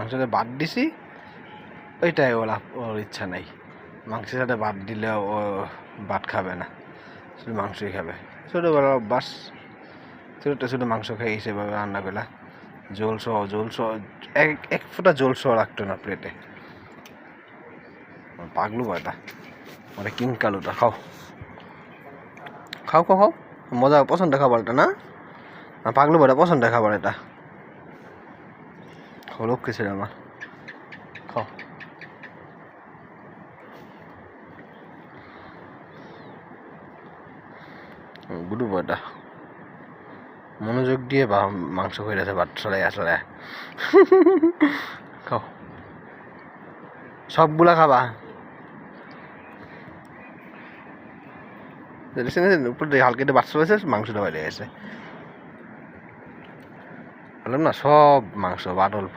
মাংসটা বাদ দিছি, ওইটাই ওর ইচ্ছা নাই। মাংসের সাথে বাদ দিলে ও ভাত খাবে না, শুধু মাংসই খাবে। ছোটোবেলা অভ্যাস, ছোটো মাংস খেয়ে সেভাবে রান্না করলা, ঝোল সহ এক ফোঁটা ঝোল সহ রাখতো না প্লেটে। পাগলু বয়টা মানে কিংকালুটা। খাও খাও খাও খাও, মজা পছন্দ খাবার এটা না? পাগলু বয়টা পছন্দ খাবার এটা। হলো কিছু আমার, খাও। গুডু বয়টা মনোযোগ দিয়ে মাংস খেয়েছে, ভাত সরাই আসলে। খাও, সবগুলা খাবা। উপর দিয়ে হালকা বাচ্চা রয়েছে, মাংসটা বাইরে গেছে। বললাম না, সব মাংস ভাত অল্প।